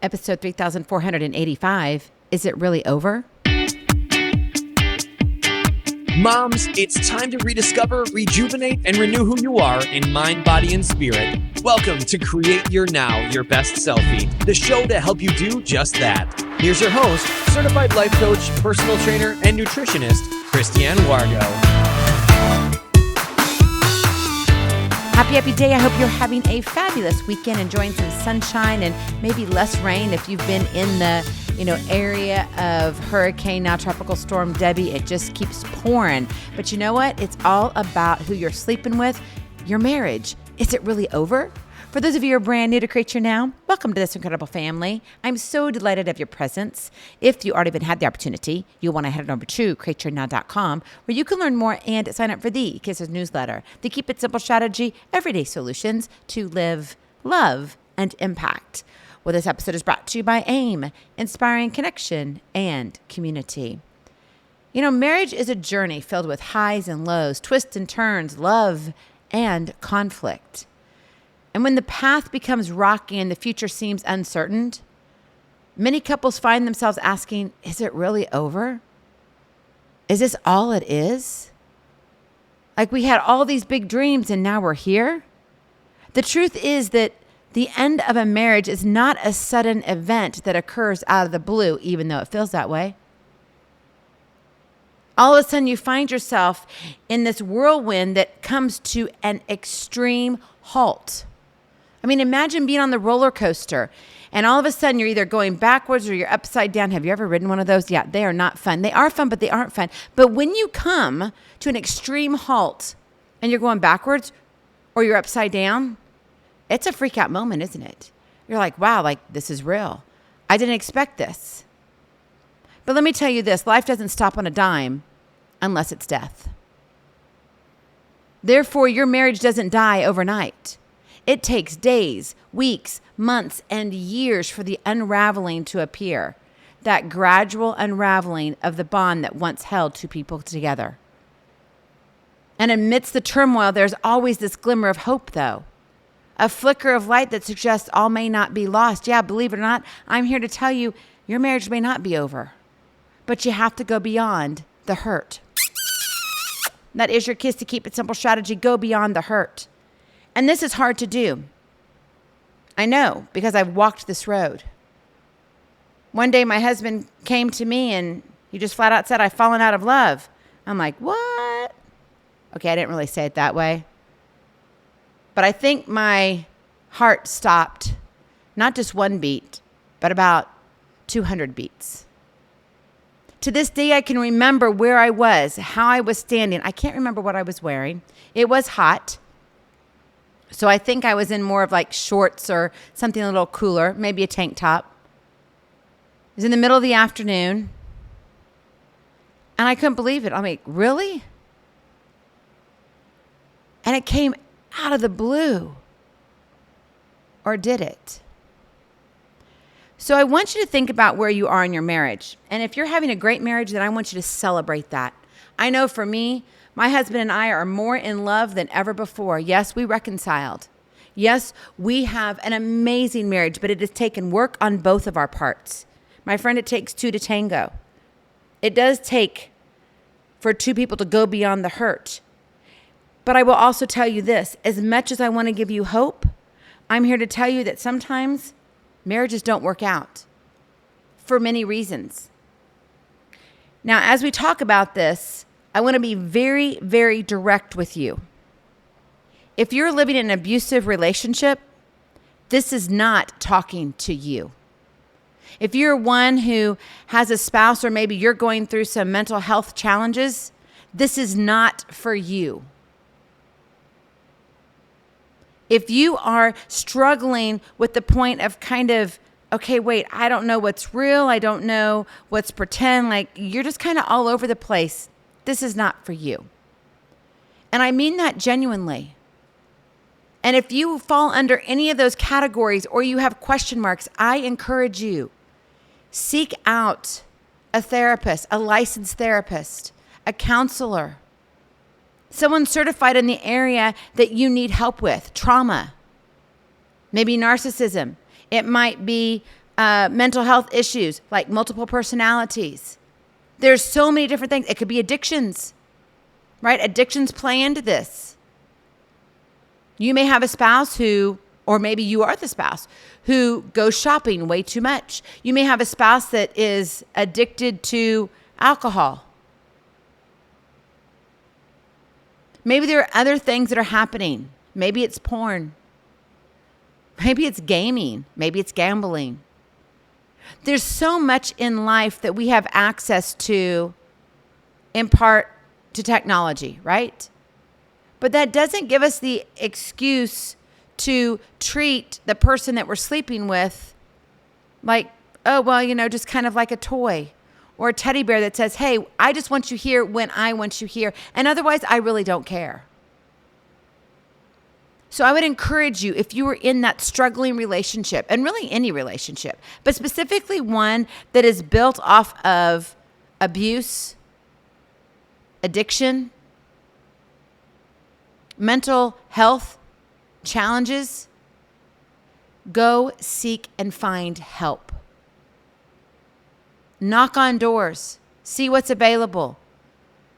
episode 3485. Is it really over? Moms, it's time to rediscover, rejuvenate, and renew who you are in mind, body, and spirit. Welcome to Create Your Now, Your Best Selfie, the show to help you do just that. Here's your host, certified life coach, personal trainer, and nutritionist, Christiane Wargo. Happy day. I hope you're having a fabulous weekend, enjoying some sunshine and maybe less rain if you've been in the area of hurricane, now tropical storm Debbie. It just keeps pouring. But you know what? It's all about who you're sleeping with, your marriage. Is it really over? For those of you who are brand new to Create Your Now, welcome to this incredible family. I'm so delighted of your presence. If you already even had the opportunity, you'll want to head on over to createyournow.com where you can learn more and sign up for the K.I.S.S newsletter, the Keep It Simple strategy, everyday solutions to live, love, and impact. Well, this episode is brought to you by AIM, inspiring connection and community. Marriage is a journey filled with highs and lows, twists and turns, love and conflict. And when the path becomes rocky and the future seems uncertain, many couples find themselves asking, is it really over? Is this all it is? Like we had all these big dreams and now we're here? The truth is that the end of a marriage is not a sudden event that occurs out of the blue, even though it feels that way. All of a sudden you find yourself in this whirlwind that comes to an extreme halt. Imagine being on the roller coaster and all of a sudden you're either going backwards or you're upside down. Have you ever ridden one of those? Yeah, they are not fun. They are fun, but they aren't fun. But when you come to an extreme halt and you're going backwards or you're upside down, it's a freak out moment, isn't it? You're like, wow, this is real. I didn't expect this. But let me tell you this, life doesn't stop on a dime unless it's death. Therefore, your marriage doesn't die overnight. It takes days, weeks, months, and years for the unraveling to appear, that gradual unraveling of the bond that once held two people together. And amidst the turmoil, there's always this glimmer of hope, though. A flicker of light that suggests all may not be lost. Yeah, believe it or not, I'm here to tell you, your marriage may not be over, but you have to go beyond the hurt. That is your K.I.S.S to Keep It Simple strategy. Go beyond the hurt. And this is hard to do. I know, because I've walked this road. One day my husband came to me and he just flat out said, I've fallen out of love. I'm like, what? Okay, I didn't really say it that way. But I think my heart stopped, not just one beat, but about 200 beats. To this day, I can remember where I was, how I was standing. I can't remember what I was wearing. It was hot. So I think I was in more of shorts or something a little cooler, maybe a tank top. It was in the middle of the afternoon. And I couldn't believe it. I'm like, really? And it came out of the blue. Or did it? So I want you to think about where you are in your marriage. And if you're having a great marriage, then I want you to celebrate that. I know for me, my husband and I are more in love than ever before. Yes, we reconciled. Yes, we have an amazing marriage, but it has taken work on both of our parts. My friend, it takes two to tango. It does take for two people to go beyond the hurt. But I will also tell you this, as much as I want to give you hope, I'm here to tell you that sometimes marriages don't work out for many reasons. Now, as we talk about this, I want to be very, very direct with you. If you're living in an abusive relationship, this is not talking to you. If you're one who has a spouse or maybe you're going through some mental health challenges, this is not for you. If you are struggling with the point of okay, wait, I don't know what's real, I don't know what's pretend, you're just kind of all over the place, this is not for you. And I mean that genuinely. And if you fall under any of those categories or you have question marks, I encourage you, seek out a therapist, a licensed therapist, a counselor, someone certified in the area that you need help with, trauma, maybe narcissism. It might be mental health issues like multiple personalities. There's so many different things. It could be addictions, right? Addictions play into this. You may have a spouse who, or maybe you are the spouse, who goes shopping way too much. You may have a spouse that is addicted to alcohol. Maybe there are other things that are happening. Maybe it's porn. Maybe it's gaming. Maybe it's gambling. There's so much in life that we have access to in part to technology, right? But that doesn't give us the excuse to treat the person that we're sleeping with like, oh, well, just kind of like a toy or a teddy bear that says, hey, I just want you here when I want you here. And otherwise, I really don't care. So I would encourage you, if you were in that struggling relationship, and really any relationship, but specifically one that is built off of abuse, addiction, mental health challenges, go seek and find help. Knock on doors. See what's available.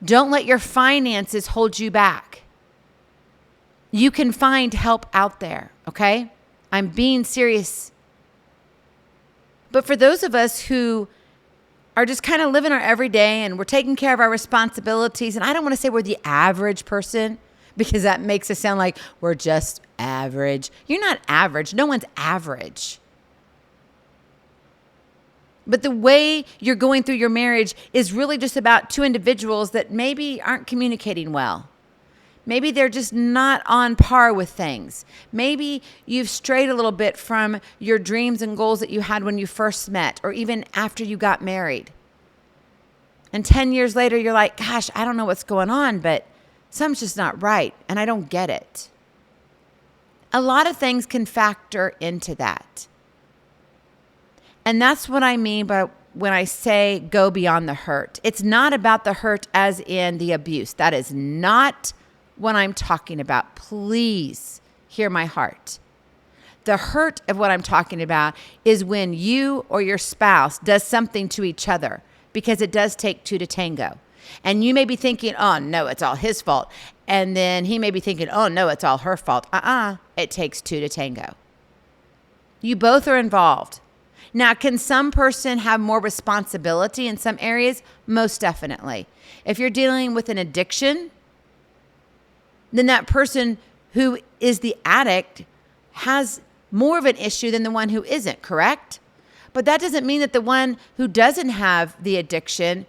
Don't let your finances hold you back. You can find help out there, okay? I'm being serious. But for those of us who are just kind of living our everyday and we're taking care of our responsibilities, and I don't want to say we're the average person because that makes us sound like we're just average. You're not average. No one's average. But the way you're going through your marriage is really just about two individuals that maybe aren't communicating well. Maybe they're just not on par with things. Maybe you've strayed a little bit from your dreams and goals that you had when you first met or even after you got married. And 10 years later, you're like, gosh, I don't know what's going on, but something's just not right, and I don't get it. A lot of things can factor into that. And that's what I mean by when I say go beyond the hurt. It's not about the hurt as in the abuse. That is not what I'm talking about. Please hear my heart. The hurt of what I'm talking about is when you or your spouse does something to each other, because it does take two to tango. And you may be thinking, oh, no, it's all his fault. And then he may be thinking, oh, no, it's all her fault. It takes two to tango. You both are involved. Now, can some person have more responsibility in some areas? Most definitely. If you're dealing with an addiction, then that person who is the addict has more of an issue than the one who isn't, correct? But that doesn't mean that the one who doesn't have the addiction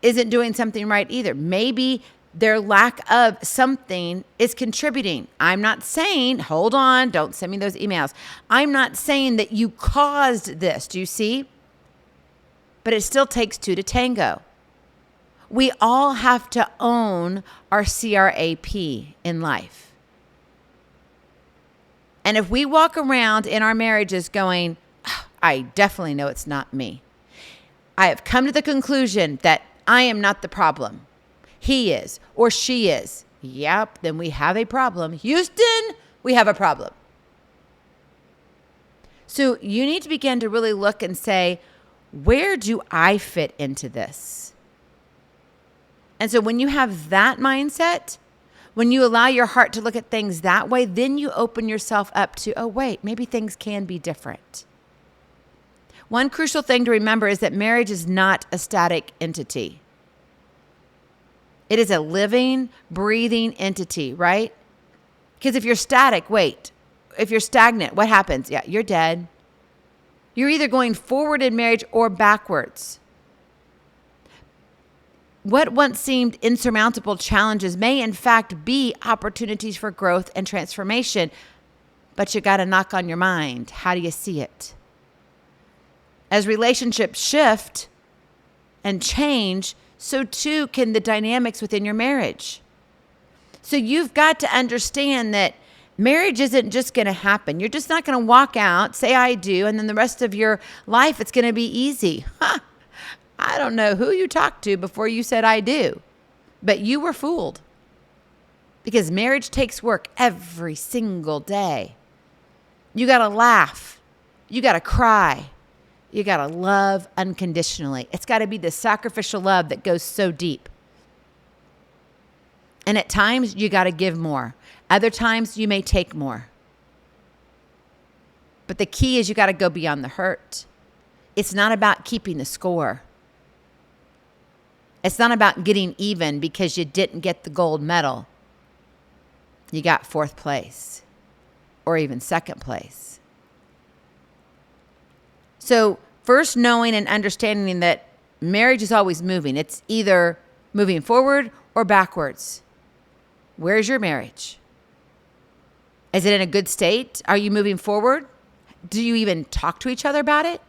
isn't doing something right either. Maybe their lack of something is contributing. I'm not saying, hold on, don't send me those emails. I'm not saying that you caused this. Do you see? But it still takes two to tango. We all have to own our CRAP in life. And if we walk around in our marriages going, I definitely know it's not me. I have come to the conclusion that I am not the problem. He is or she is. Yep, then we have a problem. Houston, we have a problem. So you need to begin to really look and say, where do I fit into this? And so when you have that mindset, when you allow your heart to look at things that way, then you open yourself up to, oh, wait, maybe things can be different. One crucial thing to remember is that marriage is not a static entity. It is a living, breathing entity, right? Because if you're static, if you're stagnant, what happens? Yeah, you're dead. You're either going forward in marriage or backwards. What once seemed insurmountable challenges may in fact be opportunities for growth and transformation, but you got to knock on your mind. How do you see it? As relationships shift and change, so too can the dynamics within your marriage. So you've got to understand that marriage isn't just going to happen. You're just not going to walk out, say I do, and then the rest of your life it's going to be easy. I don't know who you talked to before you said I do, but you were fooled. Because marriage takes work every single day. You got to laugh. You got to cry. You got to love unconditionally. It's got to be the sacrificial love that goes so deep. And at times, you got to give more. Other times, you may take more. But the key is you got to go beyond the hurt. It's not about keeping the score. It's not about getting even because you didn't get the gold medal. You got 4th place or even 2nd place. So first, knowing and understanding that marriage is always moving. It's either moving forward or backwards. Where's your marriage? Is it in a good state? Are you moving forward? Do you even talk to each other about it?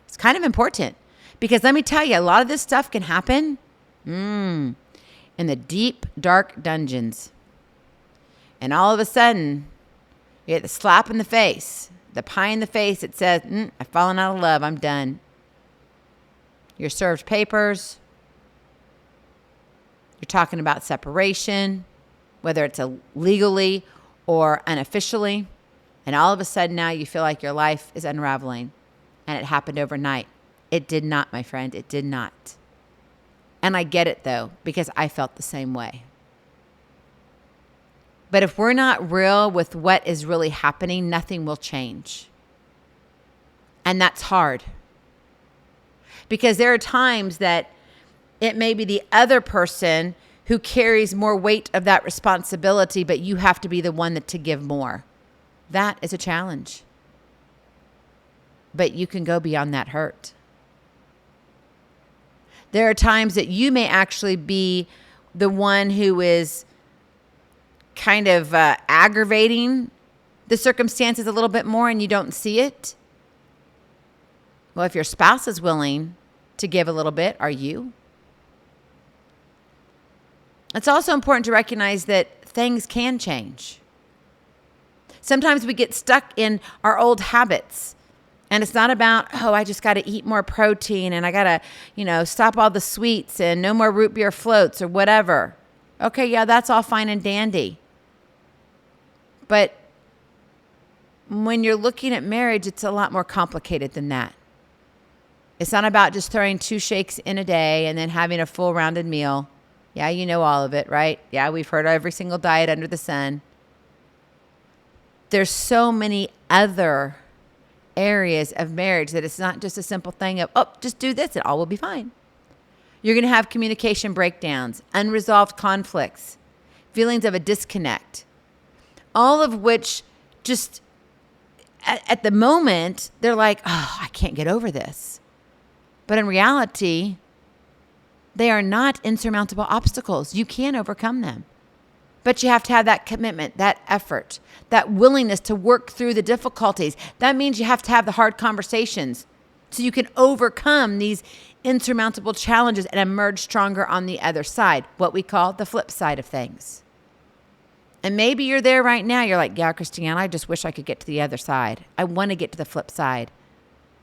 It's kind of important because let me tell you, a lot of this stuff can happen in the deep, dark dungeons. And all of a sudden, you get the slap in the face, the pie in the face that says, I've fallen out of love, I'm done. You're served papers. You're talking about separation, whether it's legally or unofficially. And all of a sudden now you feel like your life is unraveling. And it happened overnight. It did not, my friend. It did not. And I get it, though, because I felt the same way. But if we're not real with what is really happening, nothing will change. And that's hard. Because there are times that it may be the other person who carries more weight of that responsibility, but you have to be the one to give more. That is a challenge. But you can go beyond that hurt. There are times that you may actually be the one who is kind of aggravating the circumstances a little bit more and you don't see it. Well, if your spouse is willing to give a little bit, are you? It's also important to recognize that things can change. Sometimes we get stuck in our old habits. And it's not about, I just got to eat more protein and I got to, stop all the sweets and no more root beer floats or whatever. Okay, yeah, that's all fine and dandy. But when you're looking at marriage, it's a lot more complicated than that. It's not about just throwing 2 shakes in a day and then having a full rounded meal. Yeah, you know all of it, right? Yeah, we've heard every single diet under the sun. There's so many other areas of marriage that it's not just a simple thing of, just do this and all will be fine. You're going to have communication breakdowns, unresolved conflicts, feelings of a disconnect, all of which just at the moment, they're like, I can't get over this. But in reality, they are not insurmountable obstacles. You can overcome them. But you have to have that commitment, that effort, that willingness to work through the difficulties. That means you have to have the hard conversations so you can overcome these insurmountable challenges and emerge stronger on the other side, what we call the flip side of things. And maybe you're there right now. You're like, yeah, Christiane, I just wish I could get to the other side. I want to get to the flip side.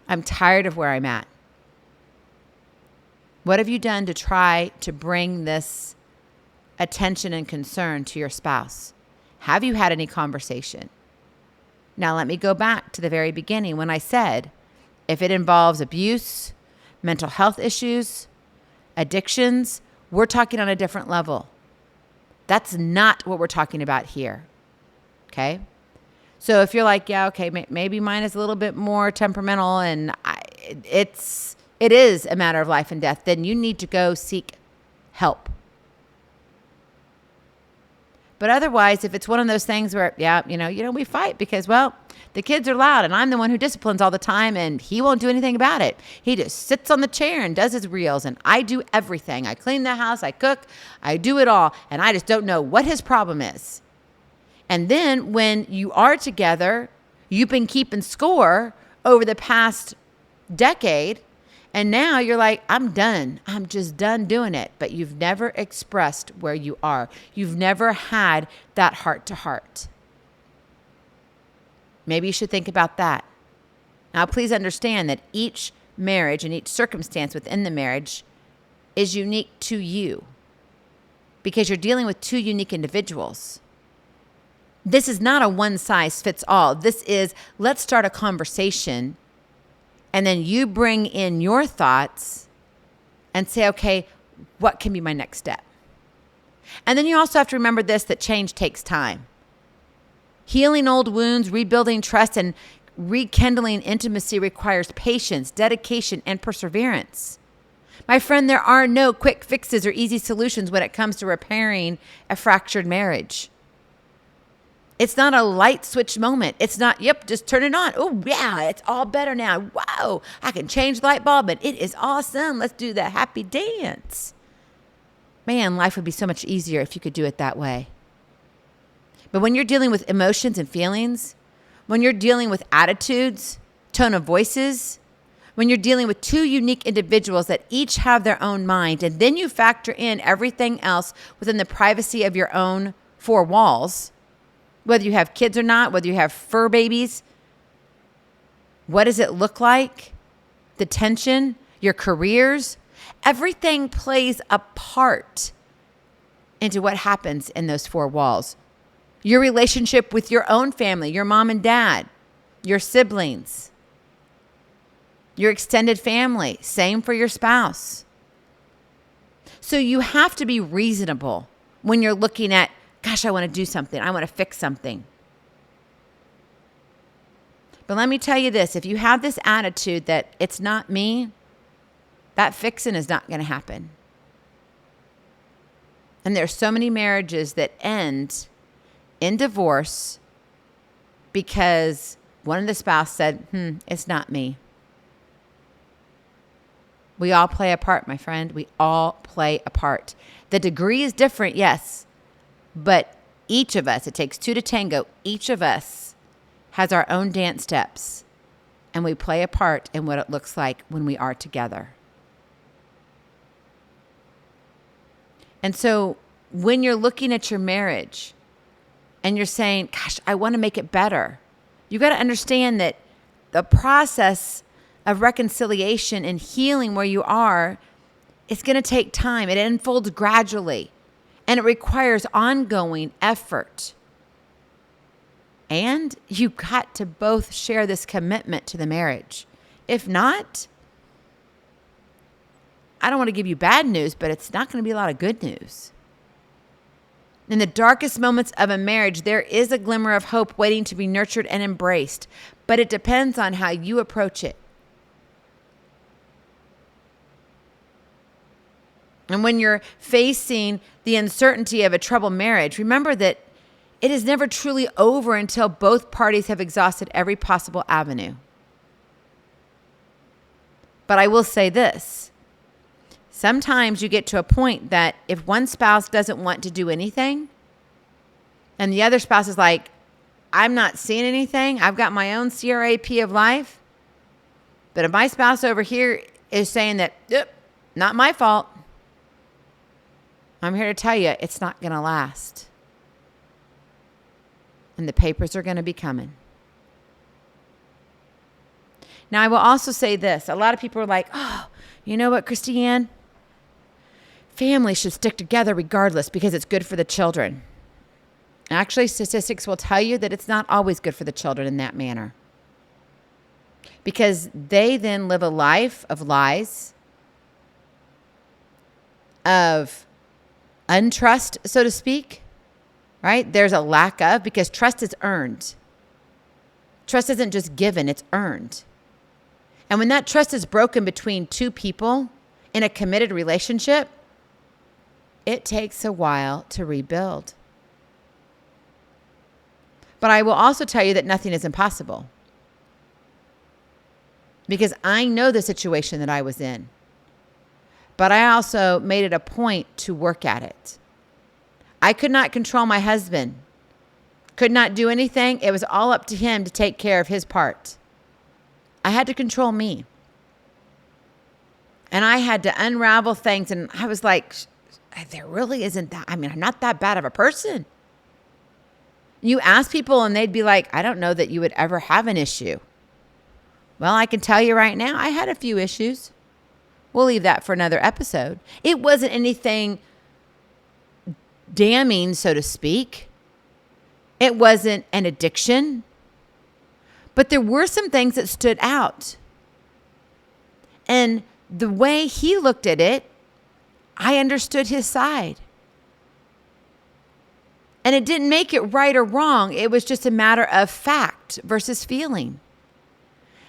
I'm tired of where I'm at. What have you done to try to bring this attention and concern to your spouse? Have you had any conversation? Now, let me go back to the very beginning when I said, if it involves abuse, mental health issues, addictions, we're talking on a different level. That's not what we're talking about here. Okay? So if you're like, yeah, okay, maybe mine is a little bit more temperamental and it is a matter of life and death, then you need to go seek help. But otherwise, if it's one of those things where, we fight because, the kids are loud and I'm the one who disciplines all the time and he won't do anything about it. He just sits on the chair and does his reels and I do everything. I clean the house, I cook, I do it all. And I just don't know what his problem is. And then when you are together, you've been keeping score over the past decade. And now you're like, I'm done. I'm just done doing it. But you've never expressed where you are. You've never had that heart to heart. Maybe you should think about that. Now, please understand that each marriage and each circumstance within the marriage is unique to you because you're dealing with 2 unique individuals. This is not a one size fits all. This is, let's start a conversation And then you bring in your thoughts and say, okay, what can be my next step? And then you also have to remember this, that change takes time. Healing old wounds, rebuilding trust, and rekindling intimacy requires patience, dedication, and perseverance. My friend, there are no quick fixes or easy solutions when it comes to repairing a fractured marriage. It's not a light switch moment. It's not, yep, just turn it on. Oh, yeah, it's all better now. Whoa, I can change the light bulb and it is awesome. Let's do the happy dance. Man, life would be so much easier if you could do it that way. But when you're dealing with emotions and feelings, when you're dealing with attitudes, tone of voices, when you're dealing with two unique individuals that each have their own mind, and then you factor in everything else within the privacy of your own four walls, whether you have kids or not, whether you have fur babies, what does it look like? The tension, your careers, everything plays a part into what happens in those four walls. Your relationship with your own family, your mom and dad, your siblings, your extended family, same for your spouse. So you have to be reasonable when you're looking at, gosh, I want to do something. I want to fix something. But let me tell you this, if you have this attitude that it's not me, that fixing is not going to happen. And there's so many marriages that end in divorce because one of the spouse said, it's not me. We all play a part, my friend. We all play a part. The degree is different, yes. But each of us, it takes two to tango, each of us has our own dance steps. And we play a part in what it looks like when we are together. And so when you're looking at your marriage and you're saying, gosh, I want to make it better, you got to understand that the process of reconciliation and healing where you are, it's going to take time. It unfolds gradually, and it requires ongoing effort. And you got to both share this commitment to the marriage. If not, I don't want to give you bad news, but it's not going to be a lot of good news. In the darkest moments of a marriage, there is a glimmer of hope waiting to be nurtured and embraced, but it depends on how you approach it. And when you're facing the uncertainty of a troubled marriage, remember that it is never truly over until both parties have exhausted every possible avenue. But I will say this. Sometimes you get to a point that if one spouse doesn't want to do anything and the other spouse is like, I'm not seeing anything. I've got my own CRAP of life. But if my spouse over here is saying that, not my fault, I'm here to tell you it's not going to last. And the papers are going to be coming. Now, I will also say this. A lot of people are like, oh, you know what, Christiane? Families should stick together regardless because it's good for the children. Actually, statistics will tell you that it's not always good for the children in that manner. Because they then live a life of lies, of untrust, so to speak, right? There's a lack of, because trust is earned. Trust isn't just given, it's earned. And when that trust is broken between two people in a committed relationship, it takes a while to rebuild. But I will also tell you that nothing is impossible. Because I know the situation that I was in. But I also made it a point to work at it. I could not control my husband. Could not do anything. It was all up to him to take care of his part. I had to control me. And I had to unravel things. And I was like, there really isn't that. I mean, I'm not that bad of a person. You ask people and they'd be like, I don't know that you would ever have an issue. Well, I can tell you right now, I had a few issues. We'll leave that for another episode. It wasn't anything damning, so to speak. It wasn't an addiction. But there were some things that stood out. then the way he looked at it, I understood his side. And it didn't make it right or wrong. It was just a matter of fact versus feeling.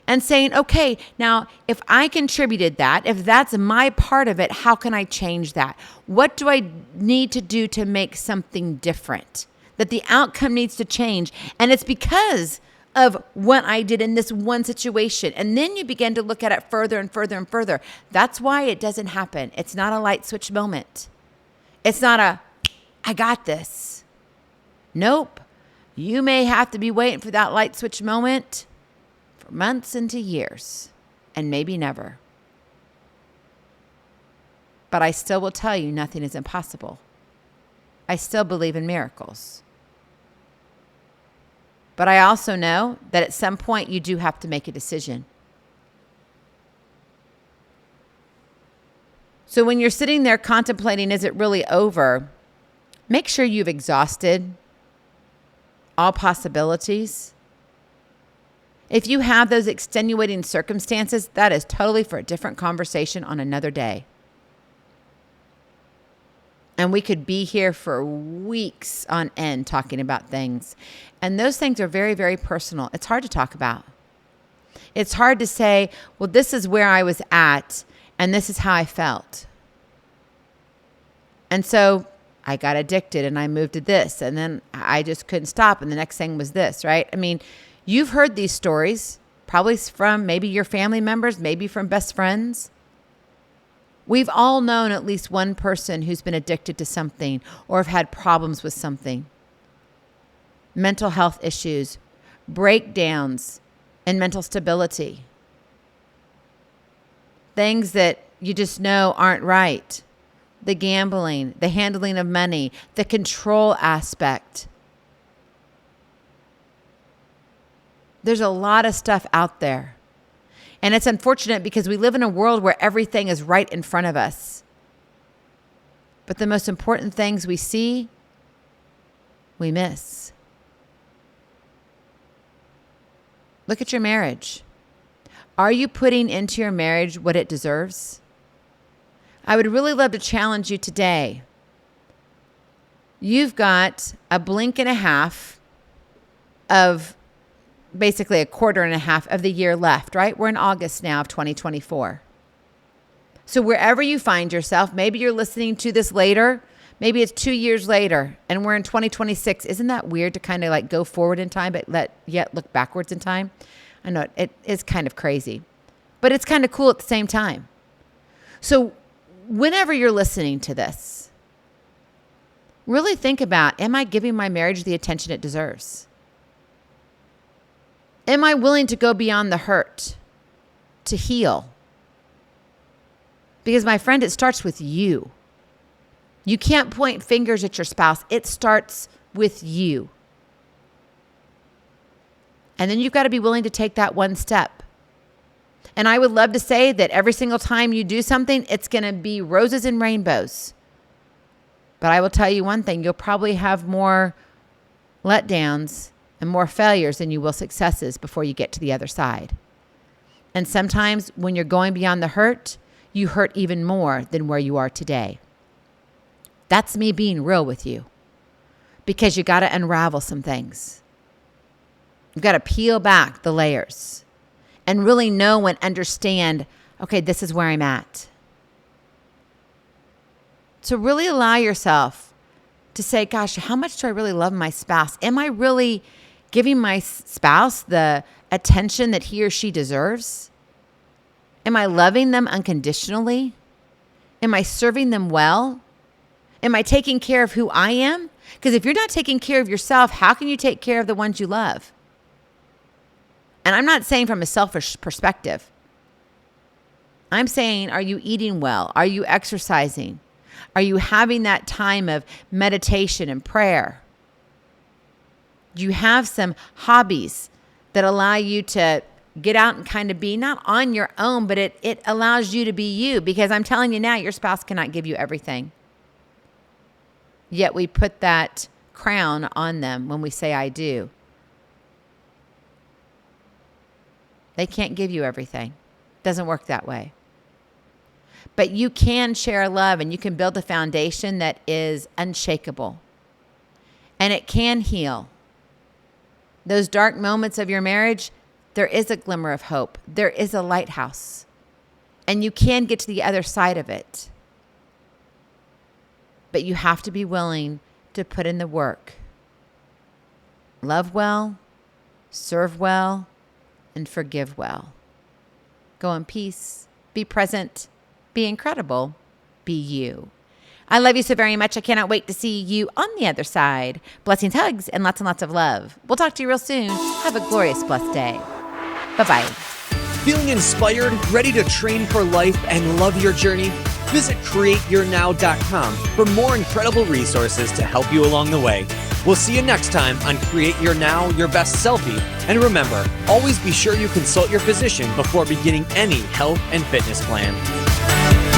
And saying, okay, now if I contributed that, if that's my part of it, how can I change that? What do I need to do to make something different? That the outcome needs to change. And it's because of what I did in this one situation. And then you begin to look at it further and further and further. That's why it doesn't happen. It's not a light switch moment. It's not a, I got this. Nope. You may have to be waiting for that light switch moment for months into years, and maybe never. But I still will tell you nothing is impossible. I still believe in miracles. But I also know that at some point you do have to make a decision. So when you're sitting there contemplating, is it really over? Make sure you've exhausted all possibilities. If you have those extenuating circumstances, that is totally for a different conversation on another day. And we could be here for weeks on end talking about things. And those things are very, very personal. It's hard to talk about. It's hard to say, well, this is where I was at, and this is how I felt. And so I got addicted, and I moved to this, and then I just couldn't stop, and the next thing was this, right? I mean, you've heard these stories, probably from maybe your family members, maybe from best friends. We've all known at least one person who's been addicted to something or have had problems with something. Mental health issues, breakdowns in mental stability. Things that you just know aren't right. The gambling, the handling of money, the control aspect. There's a lot of stuff out there. And it's unfortunate because we live in a world where everything is right in front of us. But the most important things we see, we miss. Look at your marriage. Are you putting into your marriage what it deserves? I would really love to challenge you today. You've got a blink and a half of basically a quarter and a half of the year left, right? We're in August now of 2024. So wherever you find yourself, maybe you're listening to this later, maybe it's 2 years later and we're in 2026. Isn't that weird to kind of like go forward in time, but yet look backwards in time? I know it is kind of crazy, but it's kind of cool at the same time. So whenever you're listening to this, really think about, am I giving my marriage the attention it deserves? Am I willing to go beyond the hurt to heal? Because my friend, it starts with you. You can't point fingers at your spouse. It starts with you. And then you've got to be willing to take that one step. And I would love to say that every single time you do something, it's going to be roses and rainbows. But I will tell you one thing, you'll probably have more letdowns and more failures than you will successes before you get to the other side. And sometimes when you're going beyond the hurt, you hurt even more than where you are today. That's me being real with you, because you got to unravel some things. You've got to peel back the layers and really know and understand, okay, this is where I'm at. So really allow yourself to say, gosh, how much do I really love my spouse? Am I really giving my spouse the attention that he or she deserves? Am I loving them unconditionally? Am I serving them well? Am I taking care of who I am? Because if you're not taking care of yourself, how can you take care of the ones you love? And I'm not saying from a selfish perspective. I'm saying, are you eating well? Are you exercising? Are you having that time of meditation and prayer? Do you have some hobbies that allow you to get out and kind of be not on your own, but it allows you to be you? Because I'm telling you now, your spouse cannot give you everything. Yet we put that crown on them when we say, I do. They can't give you everything. Doesn't work that way. But you can share love and you can build a foundation that is unshakable. And it can heal. Those dark moments of your marriage, there is a glimmer of hope. There is a lighthouse. And you can get to the other side of it. But you have to be willing to put in the work. Love well, serve well, and forgive well. Go in peace. Be present. Be incredible. Be you. I love you so very much. I cannot wait to see you on the other side. Blessings, hugs, and lots of love. We'll talk to you real soon. Have a glorious, blessed day. Bye-bye. Feeling inspired, ready to train for life and love your journey? Visit createyournow.com for more incredible resources to help you along the way. We'll see you next time on Create Your Now, Your Best Selfie. And remember, always be sure you consult your physician before beginning any health and fitness plan.